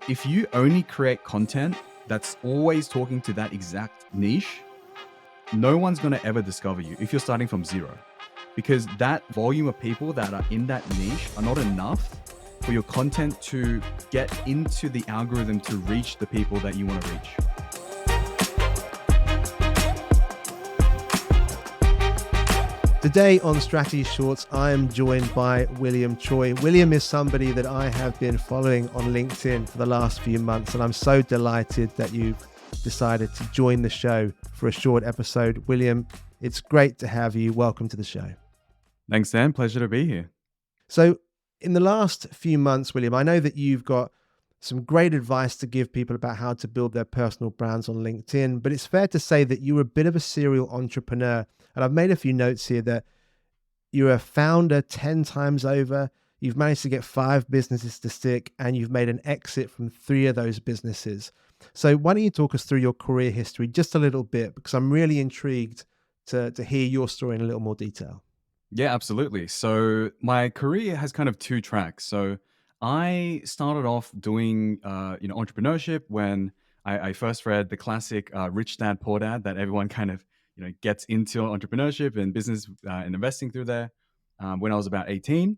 if you only create content that's always talking to that exact niche, no one's going to ever discover you if you're starting from zero, because that volume of people that are in that niche are not enough for your content to get into the algorithm to reach the people that you want to reach. Today on Strategy Shorts, I am joined by William Choi. William is somebody that I have been following on LinkedIn for the last few months, and I'm so delighted that you've decided to join the show for a short episode. William, it's great to have you. Welcome to the show. Thanks, Dan. Pleasure to be here. So in the last few months, William, I know that you've got some great advice to give people about how to build their personal brands on LinkedIn, but it's fair to say that you're a bit of a serial entrepreneur. And I've made a few notes here that you're a founder 10 times over. You've managed to get 5 businesses to stick, and you've made an exit from 3 of those businesses. So why don't you talk us through your career history just a little bit, because I'm really intrigued to hear your story in a little more detail. Yeah, absolutely. So my career has kind of 2 tracks. So I started off doing, entrepreneurship when I first read the classic Rich Dad Poor Dad that everyone kind of, gets into entrepreneurship and business and investing through there when I was about 18.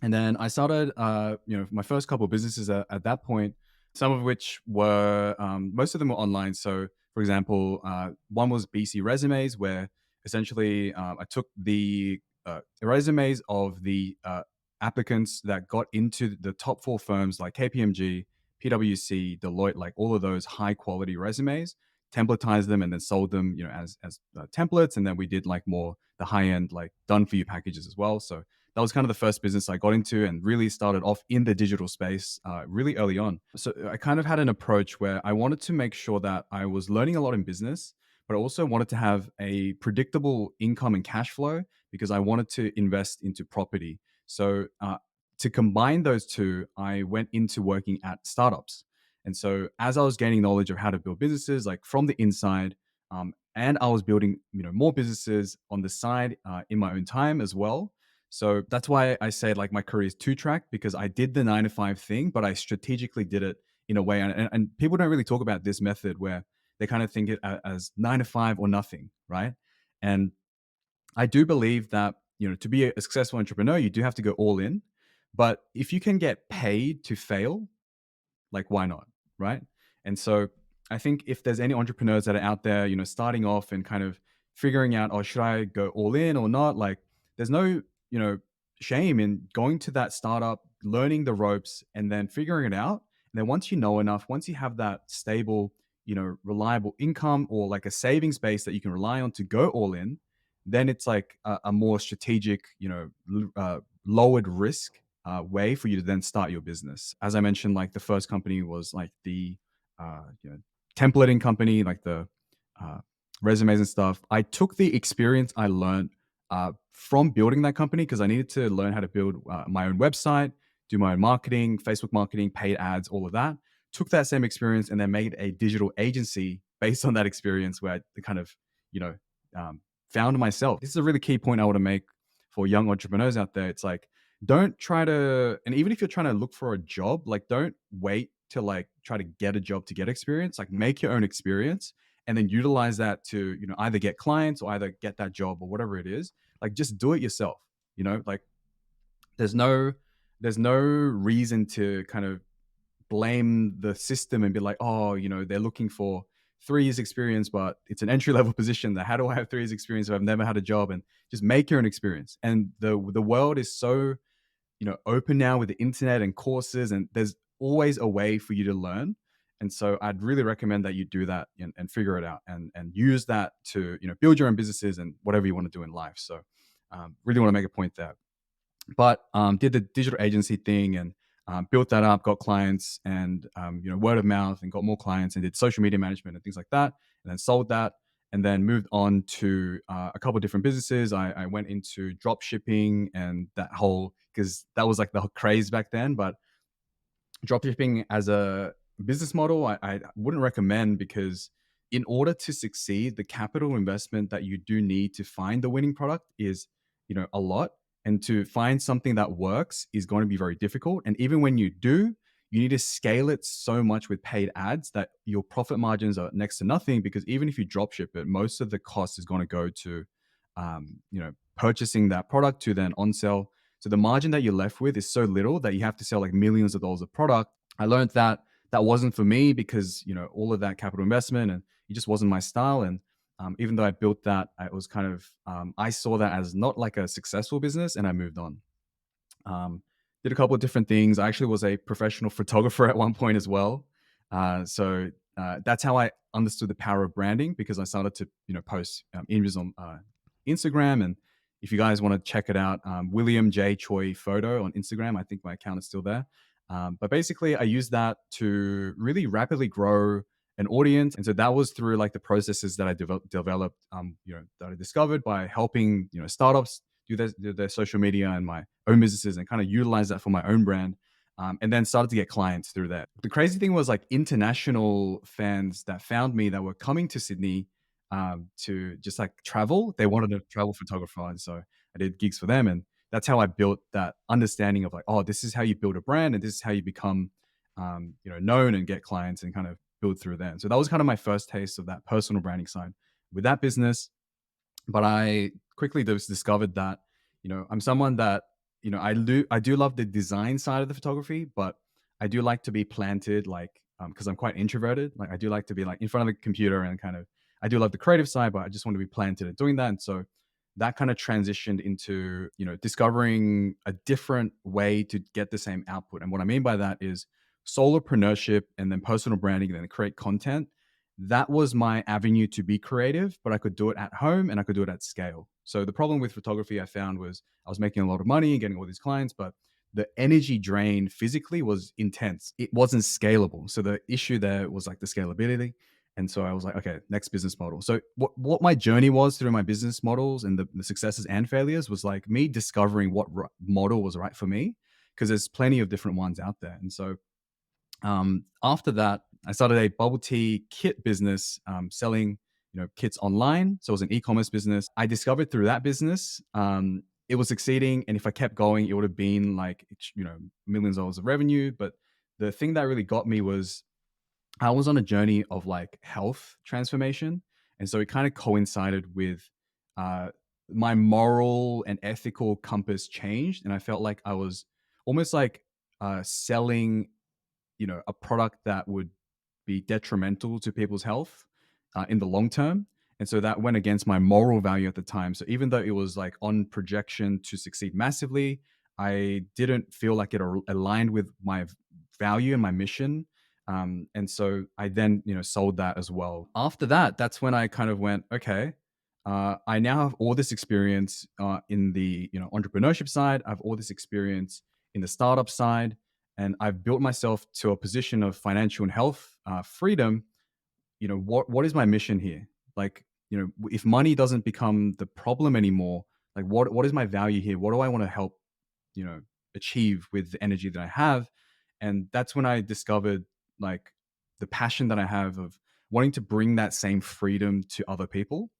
And then I started, my first couple of businesses at that point, some of which were, most of them were online. So, for example, one was BC Resumes, where essentially I took the resumes of the applicants that got into the top 4 firms like KPMG, PwC, Deloitte, like all of those high quality resumes, templatized them and then sold them, as templates. And then we did like more the high end, like done for you packages as well. So that was kind of the first business I got into and really started off in the digital space really early on. So I kind of had an approach where I wanted to make sure that I was learning a lot in business, but I also wanted to have a predictable income and cash flow because I wanted to invest into property. So to combine those two, I went into working at startups. And so as I was gaining knowledge of how to build businesses, like from the inside, and I was building, more businesses on the side in my own time as well. So that's why I say like my career is 2-track, because I did the 9 to 5 thing, but I strategically did it in a way. And people don't really talk about this method where they kind of think it as 9 to 5 or nothing, right? And I do believe that, to be a successful entrepreneur, you do have to go all in. But if you can get paid to fail, like why not, right? And so I think if there's any entrepreneurs that are out there, starting off and kind of figuring out, oh, should I go all in or not? Like there's no, shame in going to that startup, learning the ropes and then figuring it out. And then once you know enough, once you have that stable, reliable income or like a savings base that you can rely on to go all in, then it's like a more strategic, lowered risk way for you to then start your business. As I mentioned, like the first company was like the templating company, like the uh, resumes and stuff. I took the experience I learned from building that company because I needed to learn how to build my own website, do my own marketing, Facebook marketing, paid ads, all of that. Took that same experience and then made a digital agency based on that experience where I kind of, um, found myself. This is a really key point I want to make for young entrepreneurs out there. It's like, don't try to, and even if you're trying to look for a job, like don't wait to like try to get a job to get experience, like make your own experience and then utilize that to, either get clients or either get that job or whatever it is. Like just do it yourself, like there's no, there's no reason to kind of blame the system and be like, oh, they're looking for 3 years experience, but it's an entry level position. That how do I have 3 years experience if I've never had a job? And just make your own experience. And the world is so, open now with the internet and courses, and there's always a way for you to learn. And so I'd really recommend that you do that and figure it out and use that to, build your own businesses and whatever you want to do in life. So really want to make a point there. But did the digital agency thing and built that up, got clients and, word of mouth and got more clients and did social media management and things like that. And then sold that and then moved on to a couple of different businesses. I went into drop shipping and that whole, because that was like the craze back then. But drop shipping as a business model, I wouldn't recommend, because in order to succeed, the capital investment that you do need to find the winning product is, a lot. And to find something that works is going to be very difficult. And even when you do, you need to scale it so much with paid ads that your profit margins are next to nothing, because even if you drop ship it, most of the cost is going to go to purchasing that product to then on sell. So the margin that you're left with is so little that you have to sell like millions of dollars of product. I learned that that wasn't for me, because all of that capital investment, and it just wasn't my style. And even though I built that, I was kind of I saw that as not like a successful business, and I moved on. Um, did a couple of different things. I actually was a professional photographer at one point as well. That's how I understood the power of branding, because I started to post images on Instagram. And if you guys want to check it out, William J Choi photo on Instagram. I think my account is still there. But basically, I used that to really rapidly grow an audience, and so that was through like the processes that I developed, that I discovered by helping startups do their social media and my own businesses, and kind of utilize that for my own brand. And then started to get clients through that. The crazy thing was like international fans that found me that were coming to Sydney to just like travel. They wanted a travel photographer, and so I did gigs for them, and that's how I built that understanding of like, oh, this is how you build a brand, and this is how you become, known and get clients and kind of build through them. So that was kind of my first taste of that personal branding side with that business. But I quickly just discovered that, I'm someone that, I do love the design side of the photography, but I do like to be planted, like, because I'm quite introverted. Like I do like to be like in front of the computer, and kind of I do love the creative side, but I just want to be planted at doing that. And so that kind of transitioned into, discovering a different way to get the same output. And what I mean by that is solopreneurship, and then personal branding, and then create content. That was my avenue to be creative, but I could do it at home and I could do it at scale. So the problem with photography I found was I was making a lot of money, getting all these clients, but the energy drain physically was intense. It wasn't scalable. So the issue there was like the scalability. And so I was like, okay, next business model. So what my journey was through my business models, and the successes and failures, was like me discovering what model was right for me, because there's plenty of different ones out there. And so after that, I started a bubble tea kit business, selling kits online. So it was an e-commerce business. I discovered through that business, it was succeeding, and if I kept going, it would have been like millions of dollars of revenue. But the thing that really got me was I was on a journey of like health transformation, and so it kind of coincided with uh, my moral and ethical compass changed, and I felt like I was almost like selling a product that would be detrimental to people's health in the long term. And so that went against my moral value at the time. So even though it was like on projection to succeed massively, I didn't feel like it aligned with my value and my mission. And so I then, sold that as well. After that, that's when I kind of went, okay, I now have all this experience in the, entrepreneurship side. I have all this experience in the startup side, and I've built myself to a position of financial and health freedom. What is my mission here? Like, if money doesn't become the problem anymore, like what is my value here? What do I want to help, you know, achieve with the energy that I have? And that's when I discovered like the passion that I have of wanting to bring that same freedom to other people.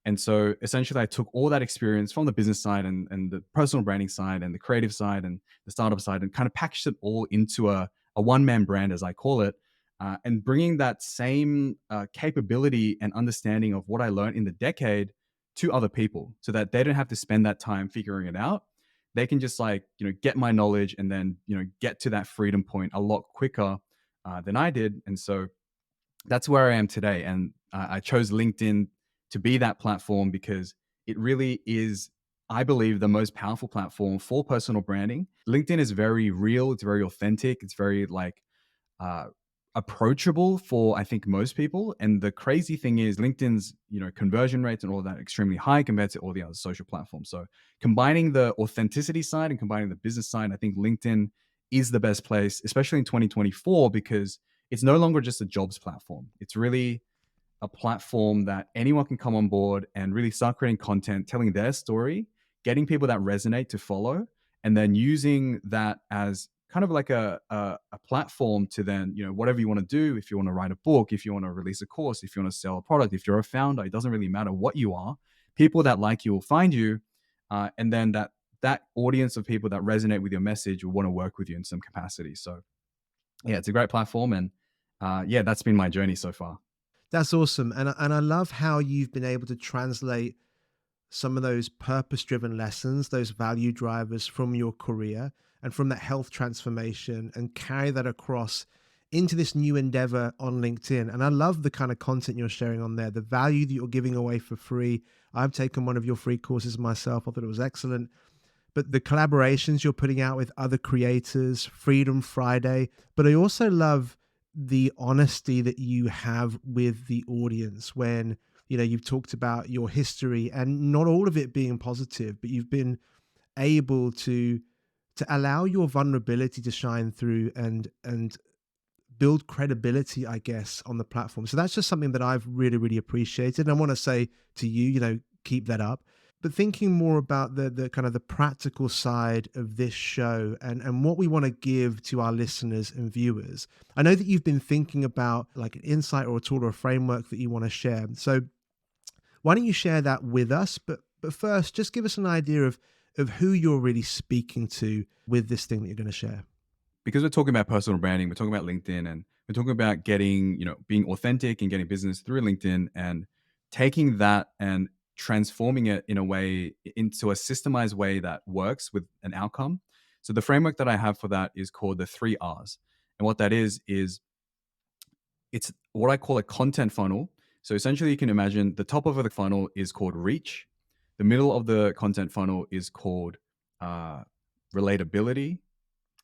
And so essentially, I took all that experience from the business side, and the personal branding side, and the creative side, and the startup side, and kind of packaged it all into a one man brand, as I call it, and bringing that same capability and understanding of what I learned in the decade to other people, so that they don't have to spend that time figuring it out. They can just like, get my knowledge, and then, get to that freedom point a lot quicker than I did. And so that's where I am today. And I chose LinkedIn to be that platform, because it really is, I believe, the most powerful platform for personal branding. LinkedIn is very real, it's very authentic, it's very like uh, approachable for, I think, most people. And the crazy thing is LinkedIn's, conversion rates and all of that are extremely high compared to all the other social platforms. So combining the authenticity side and combining the business side, I think LinkedIn is the best place, especially in 2024, because it's no longer just a jobs platform. It's really a platform that anyone can come on board and really start creating content, telling their story, getting people that resonate to follow, and then using that as kind of like a platform to then, whatever you want to do. If you want to write a book, if you want to release a course, if you want to sell a product, if you're a founder, it doesn't really matter what you are. People that like you will find you, and then that audience of people that resonate with your message will want to work with you in some capacity. So yeah, it's a great platform. And yeah, that's been my journey so far. That's awesome. And I love how you've been able to translate some of those purpose driven lessons, those value drivers from your career and from that health transformation and carry that across into this new endeavor on LinkedIn. And I love the kind of content you're sharing on there, the value that you're giving away for free. I've taken one of your free courses myself. I thought it was excellent. But the collaborations you're putting out with other creators, Freedom Friday. But I also love the honesty that you have with the audience when, you've talked about your history and not all of it being positive, but you've been able to allow your vulnerability to shine through and build credibility, I guess, on the platform. So that's just something that I've really, really appreciated. And I want to say to you, keep that up. But thinking more about the kind of the practical side of this show and what we want to give to our listeners and viewers. I know that you've been thinking about like an insight or a tool or a framework that you want to share. So why don't you share that with us? But first, just give us an idea of who you're really speaking to with this thing that you're going to share. Because we're talking about personal branding, we're talking about LinkedIn, and we're talking about getting, being authentic and getting business through LinkedIn and taking that and transforming it in a way into a systemized way that works with an outcome. So the framework that I have for that is called the 3 R's. And what that is it's what I call a content funnel. So essentially you can imagine the top of the funnel is called reach. The middle of the content funnel is called uh, relatability,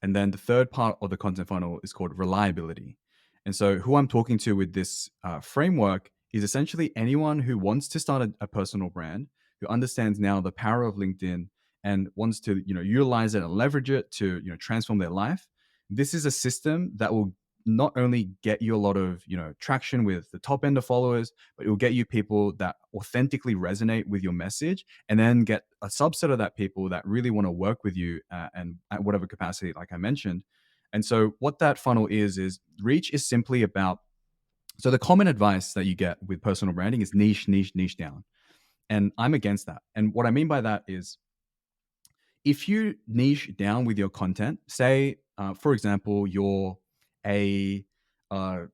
and then the third part of the content funnel is called reliability. And so, who I'm talking to with this framework is essentially anyone who wants to start a personal brand, who understands now the power of LinkedIn and wants to, utilize it and leverage it to, transform their life. This is a system that will not only get you a lot of, traction with the top end of followers, but it will get you people that authentically resonate with your message, and then get a subset of that people that really want to work with you and at whatever capacity, like I mentioned. And so what that funnel is reach is simply about, so the common advice that you get with personal branding is niche, niche, niche down. And I'm against that. And what I mean by that is, if you niche down with your content, say, for example, you're a uh,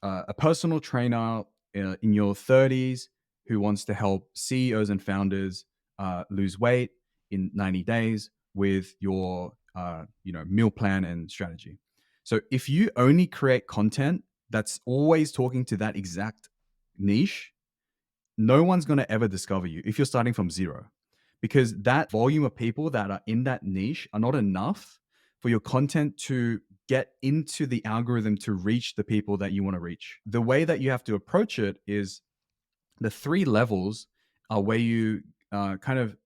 a personal trainer in your 30s who wants to help CEOs and founders lose weight in 90 days with your meal plan and strategy. So if you only create content that's always talking to that exact niche, no one's going to ever discover you if you're starting from zero, because that volume of people that are in that niche are not enough for your content to get into the algorithm to reach the people that you want to reach. The way that you have to approach it is, the 3 levels are where you kind of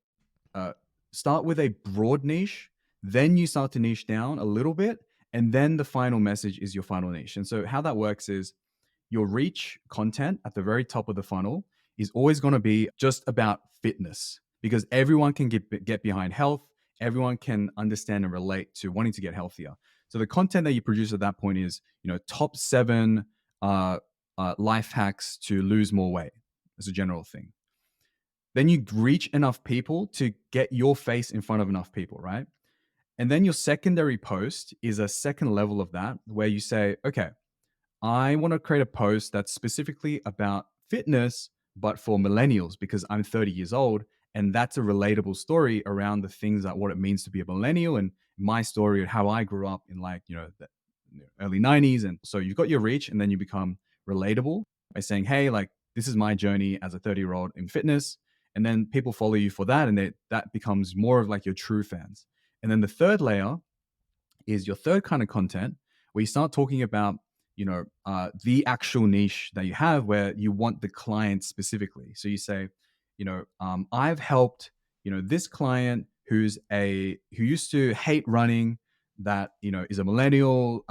uh, start with a broad niche, then you start to niche down a little bit, and then the final message is your final niche. And so how that works is, your reach content at the very top of the funnel is always going to be just about fitness, because everyone can get behind health. Everyone can understand and relate to wanting to get healthier. So the content that you produce at that point is, top 7 uh, life hacks to lose more weight as a general thing. Then you reach enough people to get your face in front of enough people, right? And then your secondary post is a second level of that, where you say, okay, I want to create a post that's specifically about fitness, but for millennials, because I'm 30 years old. And that's a relatable story around the things that what it means to be a millennial, and my story of how I grew up in, like, the early 90s. And so you've got your reach, and then you become relatable by saying, hey, like, this is my journey as a 30-year-old in fitness. And then people follow you for that. And that becomes more of like your true fans. And then the third layer is your third kind of content, where you start talking about, the actual niche that you have, where you want the client specifically. So you say, I've helped, this client who used to hate running, that, is a millennial,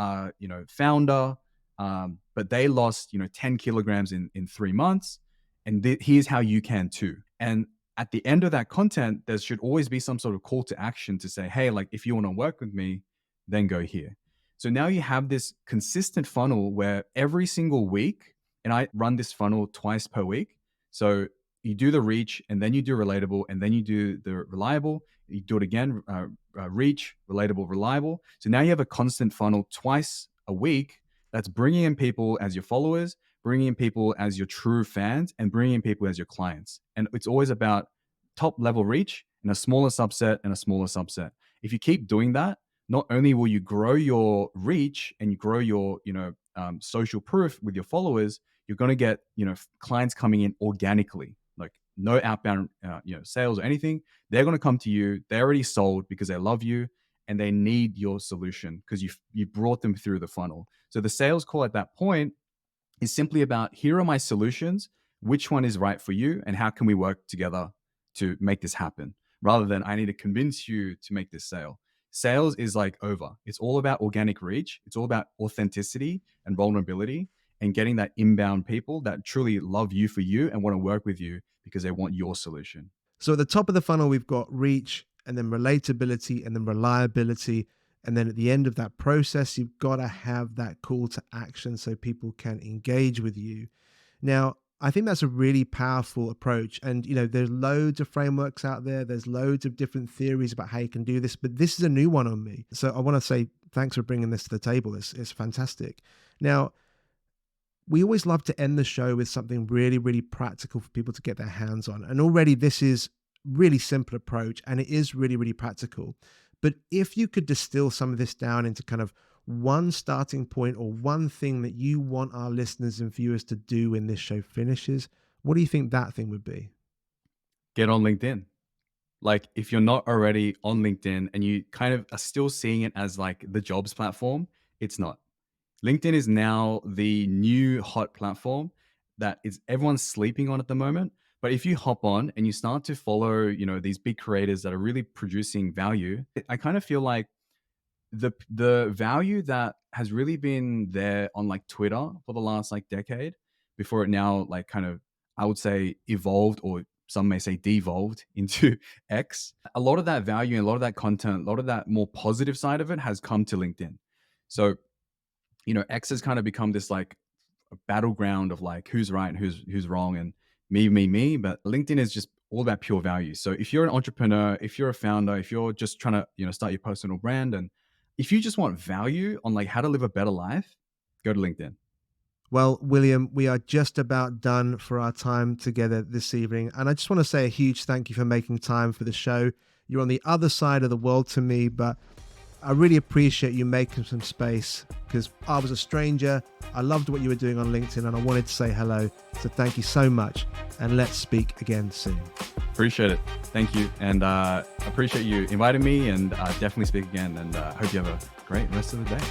founder, but they lost, 10 kilograms in 3 months, and here's how you can too. And at the end of that content, there should always be some sort of call to action to say, hey, like, if you want to work with me, then go here. So now you have this consistent funnel where every single week, and I run this funnel twice per week. So you do the reach, and then you do relatable, and then you do the reliable. You do it again, reach, relatable, reliable. So now you have a constant funnel twice a week, that's bringing in people as your followers, bringing in people as your true fans, and bringing in people as your clients. And it's always about top level reach and a smaller subset and a smaller subset. If you keep doing that, not only will you grow your reach and you grow your, social proof with your followers, you're going to get, clients coming in organically, like no outbound, sales or anything. They're going to come to you. They're already sold because they love you and they need your solution because you brought them through the funnel. So the sales call at that point is simply about, here are my solutions, which one is right for you, and how can we work together to make this happen, rather than I need to convince you to make this sale. Sales is like over. It's all about organic reach. It's all about authenticity and vulnerability and getting that inbound people that truly love you for you and want to work with you because they want your solution. So at the top of the funnel, we've got reach and then relatability and then reliability. And then at the end of that process, you've got to have that call to action so people can engage with you. Now, I think that's a really powerful approach. And, there's loads of frameworks out there. There's loads of different theories about how you can do this, but this is a new one on me. So I want to say thanks for bringing this to the table. It's fantastic. Now, we always love to end the show with something really, really practical for people to get their hands on. And already this is really simple approach and it is really, really practical. But if you could distill some of this down into kind of one starting point or one thing that you want our listeners and viewers to do when this show finishes, what do you think that thing would be? Get on LinkedIn. Like, if you're not already on LinkedIn and you kind of are still seeing it as like the jobs platform, it's not. LinkedIn is now the new hot platform that is everyone's sleeping on at the moment. But if you hop on and you start to follow, these big creators that are really producing value, I kind of feel like the value that has really been there on like Twitter for the last like decade, before it now like kind of, I would say, evolved, or some may say devolved into X. A lot of that value and a lot of that content, a lot of that more positive side of it has come to LinkedIn. So, X has kind of become this like a battleground of like who's right and who's wrong and me, me, me. But LinkedIn is just all about pure value. So if you're an entrepreneur, if you're a founder, if you're just trying to, start your personal brand, and if you just want value on like how to live a better life, go to LinkedIn. Well, William, we are just about done for our time together this evening. And I just want to say a huge thank you for making time for the show. You're on the other side of the world to me, but I really appreciate you making some space because I was a stranger. I loved what you were doing on LinkedIn and I wanted to say hello. So thank you so much. And let's speak again soon. Appreciate it. Thank you. And appreciate you inviting me, and definitely speak again. And hope you have a great rest of the day.